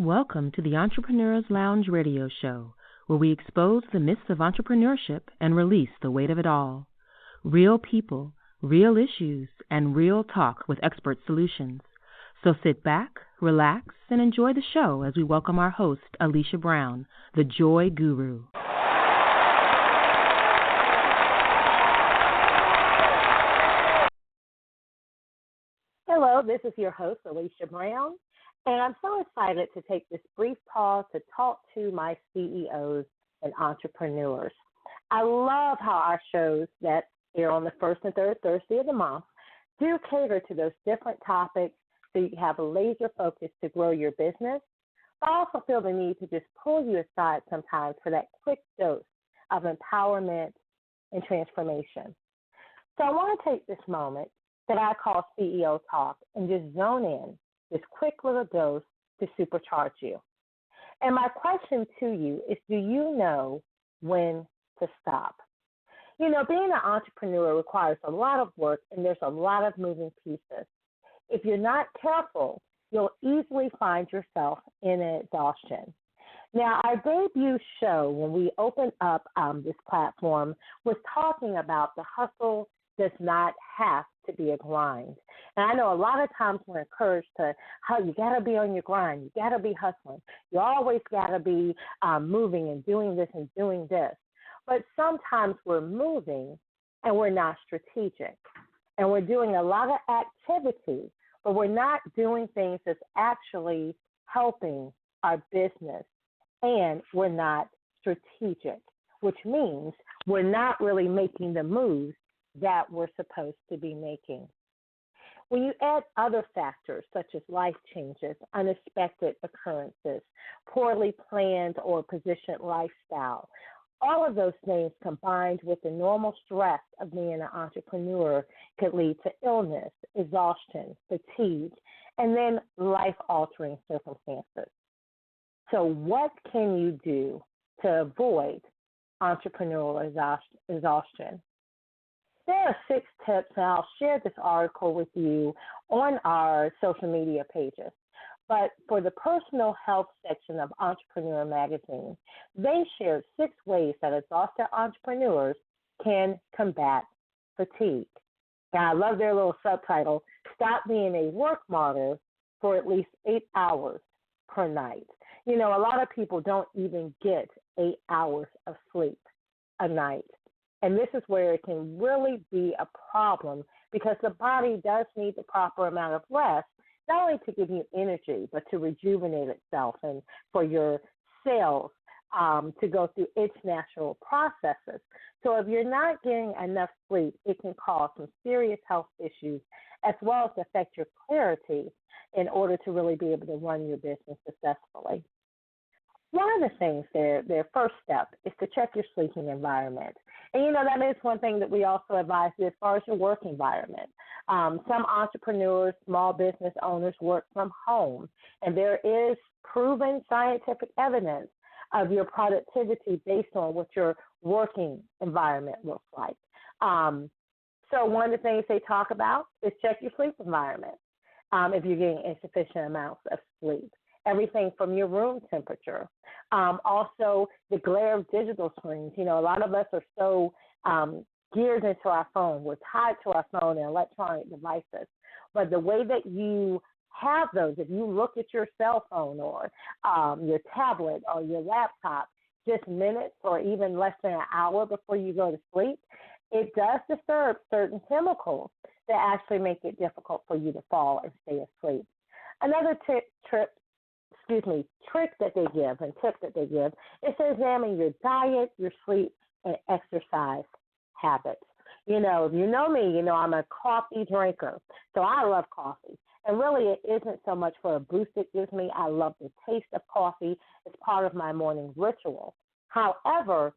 Welcome to the Entrepreneur's Lounge radio show, where we expose the myths of entrepreneurship and release the weight of it all. Real people, real issues, and real talk with expert solutions. So sit back, relax, and enjoy the show as we welcome our host, Alicia Brown, the Joy Guru. Hello, this is your host, Alicia Brown, and I'm so excited to take this brief pause to talk to my CEOs and entrepreneurs. I love how our shows that air on the first and third Thursday of the month do cater to those different topics so you can have a laser focus to grow your business. But I also feel the need to just pull you aside sometimes for that quick dose of empowerment and transformation. So I want to take this moment that I call CEO Talk and just zone in this quick little dose to supercharge you. And my question to you is, do you know when to stop? You know, being an entrepreneur requires a lot of work and there's a lot of moving pieces. If you're not careful, you'll easily find yourself in an exhaustion. Now, our debut show, when we opened up this platform, was talking about the hustle does not have to be a grind. And I know a lot of times we're encouraged to, you got to be on your grind. You got to be hustling. You always got to be moving and doing this and doing this. But sometimes we're moving and we're not strategic. And we're doing a lot of activity, but we're not doing things that's actually helping our business. And we're not strategic, which means we're not really making the moves that we're supposed to be making. When you add other factors such as life changes, unexpected occurrences, poorly planned or positioned lifestyle, all of those things combined with the normal stress of being an entrepreneur could lead to illness, exhaustion, fatigue, and then life-altering circumstances. So what can you do to avoid entrepreneurial exhaustion? There are 6 tips, and I'll share this article with you on our social media pages. But for the personal health section of Entrepreneur Magazine, they shared 6 ways that exhausted entrepreneurs can combat fatigue. And I love their little subtitle, Stop Being a Work Martyr for at least 8 hours per night. You know, a lot of people don't even get 8 hours of sleep a night. And this is where it can really be a problem because the body does need the proper amount of rest, not only to give you energy, but to rejuvenate itself and for your cells to go through its natural processes. So if you're not getting enough sleep, it can cause some serious health issues as well as affect your clarity in order to really be able to run your business successfully. One of the things, their first step is to check your sleeping environment. And, you know, that is one thing that we also advise you as far as your work environment. Some entrepreneurs, small business owners work from home, and there is proven scientific evidence of your productivity based on what your working environment looks like. So one of the things they talk about is check your sleep environment if you're getting insufficient amounts of sleep. Everything from your room temperature. Also, the glare of digital screens. You know, a lot of us are so geared into our phone. We're tied to our phone and electronic devices. But the way that you have those, if you look at your cell phone or your tablet or your laptop just minutes or even less than an hour before you go to sleep, it does disturb certain chemicals that actually make it difficult for you to fall and stay asleep. Another trick that they give and tip that they give is to examine your diet, your sleep, and exercise habits. You know, if you know me, you know I'm a coffee drinker, so I love coffee. And really, it isn't so much for a boost it gives me. I love the taste of coffee. It's part of my morning ritual. However,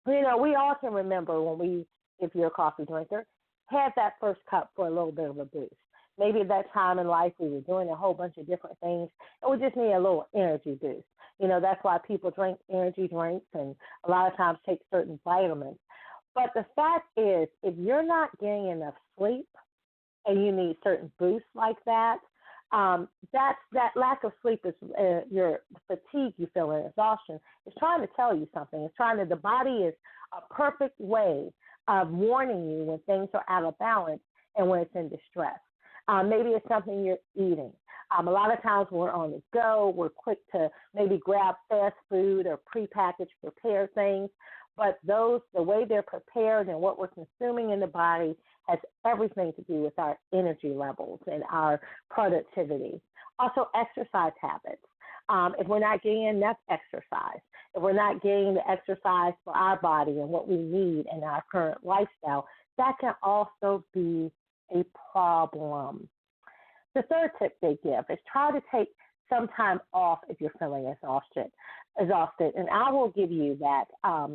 you know, we all can remember when we, if you're a coffee drinker, had that first cup for a little bit of a boost. Maybe at that time in life we were doing a whole bunch of different things, and we just need a little energy boost. You know, that's why people drink energy drinks and a lot of times take certain vitamins. But the fact is, if you're not getting enough sleep and you need certain boosts like that, That lack of sleep is your fatigue you feel and exhaustion is trying to tell you something. It's trying to, the body is a perfect way of warning you when things are out of balance and when it's in distress. Maybe it's something you're eating. A lot of times we're on the go. We're quick to maybe grab fast food or prepackaged, prepared things. But the way they're prepared and what we're consuming in the body has everything to do with our energy levels and our productivity. Also, exercise habits. If we're not getting enough exercise, if we're not getting the exercise for our body and what we need in our current lifestyle, that can also be a problem. The third tip they give is try to take some time off if you're feeling exhausted. And I will give you that,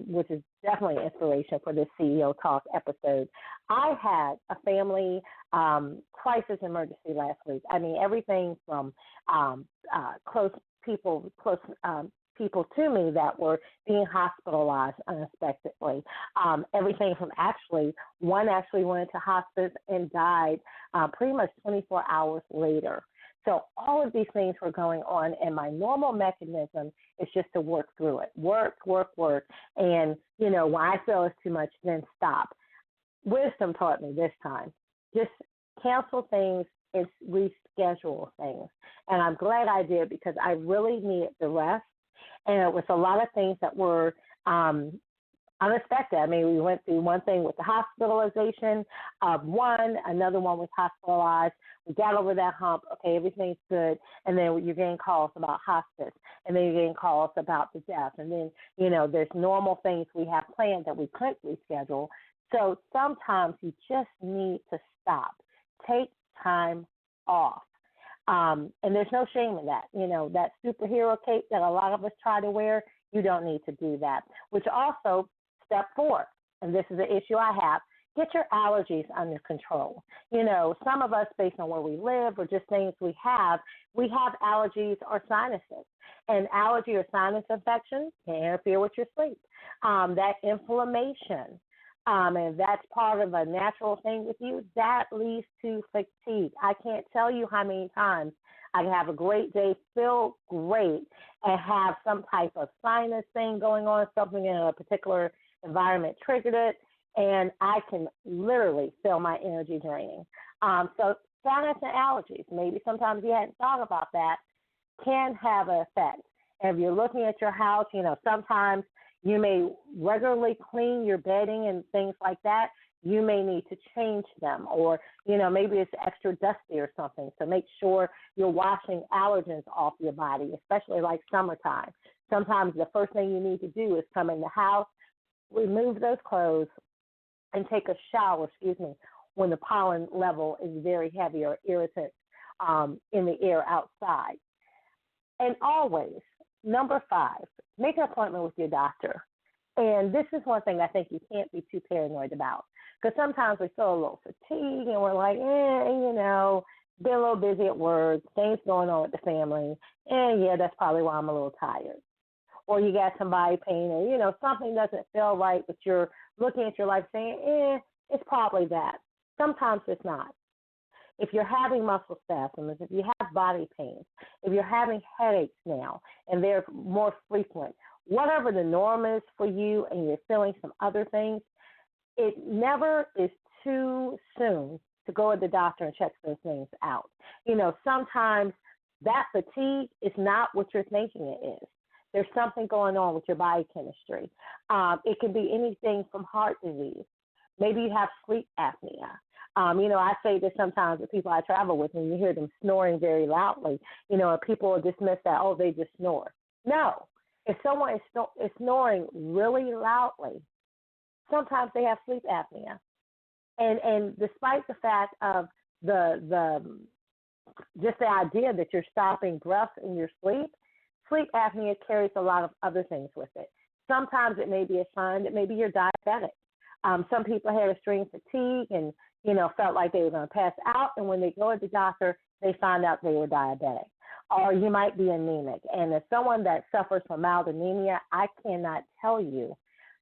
which is definitely inspiration for this CEO Talk episode. I had a family crisis emergency last week. I mean, everything from close people to me that were being hospitalized unexpectedly. Everything from one actually went into hospice and died pretty much 24 hours later. So all of these things were going on, and my normal mechanism is just to work through it. Work. And, when I feel it's too much, then stop. Wisdom taught me this time. Just cancel things and reschedule things. And I'm glad I did because I really needed the rest. And it was a lot of things that were unexpected. I mean, we went through one thing with the hospitalization of one, another one was hospitalized. We got over that hump. Okay, everything's good. And then you're getting calls about hospice. And then you're getting calls about the death. And then, there's normal things we have planned that we couldn't reschedule. So sometimes you just need to stop. Take time off. And there's no shame in that. That superhero cape that a lot of us try to wear, you don't need to do that. Which also, step 4, and this is an issue I have, get your allergies under control. Some of us, based on where we live or just things we have allergies or sinuses. And allergy or sinus infections can interfere with your sleep. That inflammation, and that's part of a natural thing with you, that leads to fatigue. I can't tell you how many times I can have a great day, feel great, and have some type of sinus thing going on, something in a particular environment triggered it, and I can literally feel my energy draining. So sinus and allergies, maybe sometimes you hadn't thought about that, can have an effect. And if you're looking at your house, sometimes you may regularly clean your bedding and things like that. You may need to change them, or, maybe it's extra dusty or something. So make sure you're washing allergens off your body, especially like summertime. Sometimes the first thing you need to do is come in the house, remove those clothes, and take a shower, when the pollen level is very heavy or irritant in the air outside. And always, number 5, make an appointment with your doctor. And this is one thing I think you can't be too paranoid about. Because sometimes we feel a little fatigued and we're like, been a little busy at work, things going on with the family, and yeah, that's probably why I'm a little tired. Or you got some body pain, or, something doesn't feel right, but you're looking at your life saying, it's probably that. Sometimes it's not. If you're having muscle spasms, if you have body pains, if you're having headaches now, and they're more frequent, whatever the norm is for you and you're feeling some other things, it never is too soon to go to the doctor and check those things out. Sometimes that fatigue is not what you're thinking it is. There's something going on with your body chemistry. It can be anything from heart disease. Maybe you have sleep apnea. I say this sometimes with people I travel with, and you hear them snoring very loudly, and people will dismiss that, they just snore. No. If someone is snoring really loudly, sometimes they have sleep apnea. And despite the fact of just the idea that you're stopping breath in your sleep apnea carries a lot of other things with it. Sometimes it may be a sign that maybe you're diabetic. Some people had extreme fatigue and, felt like they were going to pass out. And when they go to the doctor, they find out they were diabetic. Or you might be anemic. And as someone that suffers from mild anemia, I cannot tell you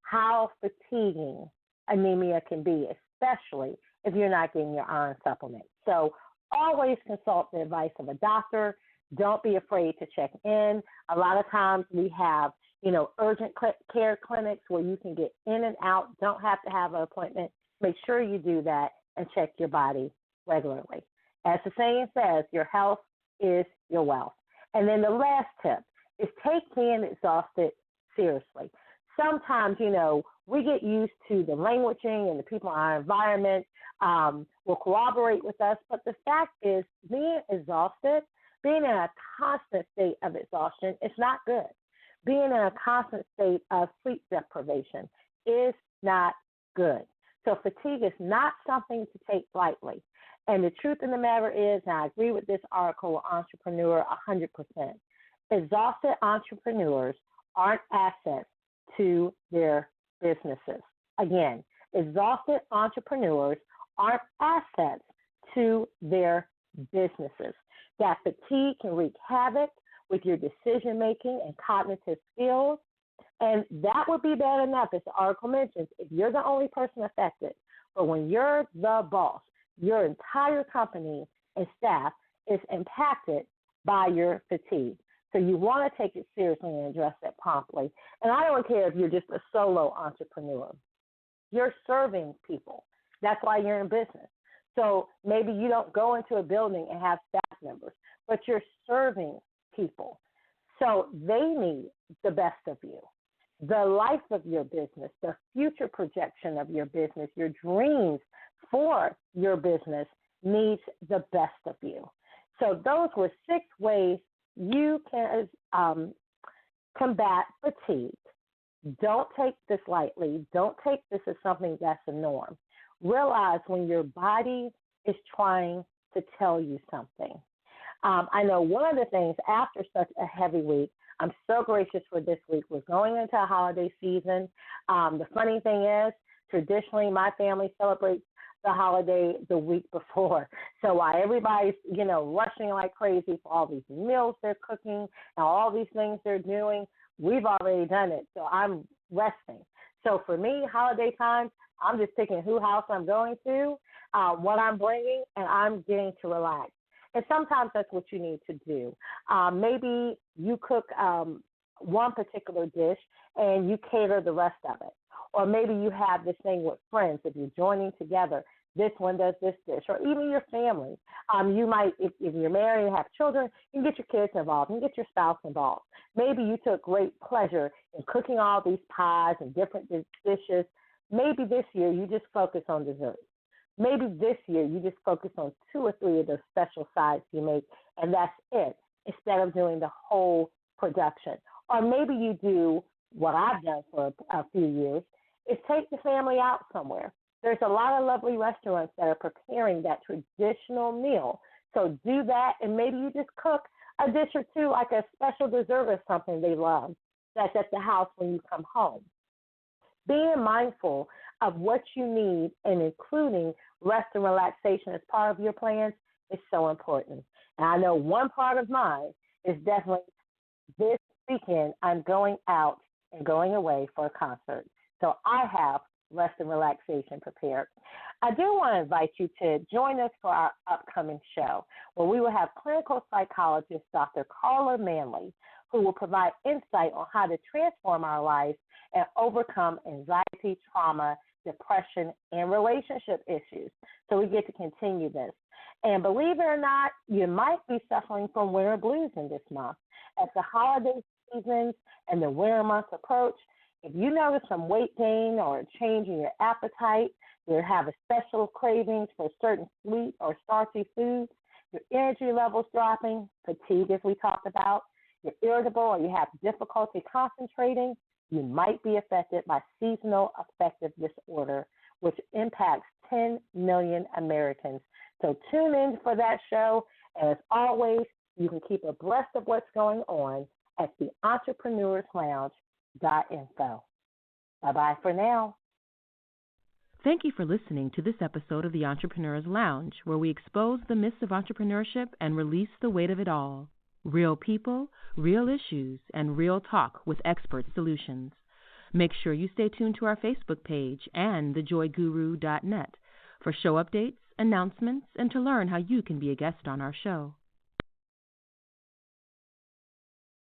how fatiguing anemia can be, especially if you're not getting your iron supplement. So always consult the advice of a doctor. Don't be afraid to check in. A lot of times we have, urgent care clinics where you can get in and out. Don't have to have an appointment. Make sure you do that and check your body regularly. As the saying says, your health is your wealth. And then the last tip is take being exhausted seriously. Sometimes, we get used to the languaging and the people in our environment will cooperate with us. But the fact is, being exhausted, being in a constant state of exhaustion is not good. Being in a constant state of sleep deprivation is not good. So fatigue is not something to take lightly. And the truth of the matter is, and I agree with this article with Entrepreneur 100%, exhausted entrepreneurs aren't assets to their businesses. Again, exhausted entrepreneurs aren't assets to their businesses. That fatigue can wreak havoc with your decision-making and cognitive skills, and that would be bad enough, as the article mentions, if you're the only person affected. But when you're the boss, your entire company and staff is impacted by your fatigue. So you want to take it seriously and address it promptly. And I don't care if you're just a solo entrepreneur. You're serving people. That's why you're in business. So maybe you don't go into a building and have staff members, but you're serving people. So they need the best of you. The life of your business, the future projection of your business, your dreams for your business needs the best of you. So those were 6 ways you can combat fatigue. Don't take this lightly. Don't take this as something that's a norm. Realize when your body is trying to tell you something. I know one of the things after such a heavy week, I'm so gracious for this week, was going into a holiday season. The funny thing is, traditionally, my family celebrates the holiday the week before. So while everybody's, rushing like crazy for all these meals they're cooking and all these things they're doing, we've already done it. So I'm resting. So for me, holiday time, I'm just picking who house I'm going to, what I'm bringing, and I'm getting to relax. And sometimes that's what you need to do. Maybe you cook one particular dish and you cater the rest of it. Or maybe you have this thing with friends. If you're joining together, this one does this dish. Or even your family. You might, if you're married and have children, you can get your kids involved. You can get your spouse involved. Maybe you took great pleasure in cooking all these pies and different dishes. Maybe this year you just focus on desserts. Maybe this year you just focus on 2 or 3 of those special sides you make, and that's it, instead of doing the whole production. Or maybe you do what I've done for a few years, is take the family out somewhere. There's a lot of lovely restaurants that are preparing that traditional meal. So do that, and maybe you just cook a dish or 2, like a special dessert or something they love that's at the house when you come home. Being mindful of what you need and including rest and relaxation as part of your plans is so important. And I know one part of mine is definitely this weekend I'm going out and going away for a concert. So I have rest and relaxation prepared. I do want to invite you to join us for our upcoming show, where we will have clinical psychologist Dr. Carla Manley, who will provide insight on how to transform our lives and overcome anxiety, trauma, depression, and relationship issues. So we get to continue this. And believe it or not, you might be suffering from winter blues in this month. As the holiday seasons and the winter months approach, if you notice some weight gain or a change in your appetite, you have a special cravings for certain sweet or starchy foods, your energy levels dropping, fatigue as we talked about, you're irritable or you have difficulty concentrating, you might be affected by seasonal affective disorder, which impacts 10 million Americans. So tune in for that show. And as always, you can keep abreast of what's going on at the entrepreneurslounge.info. Bye-bye for now. Thank you for listening to this episode of the Entrepreneur's Lounge, where we expose the myths of entrepreneurship and release the weight of it all. Real people, real issues, and real talk with expert solutions. Make sure you stay tuned to our Facebook page and thejoyguru.net for show updates announcements, and to learn how you can be a guest on our show.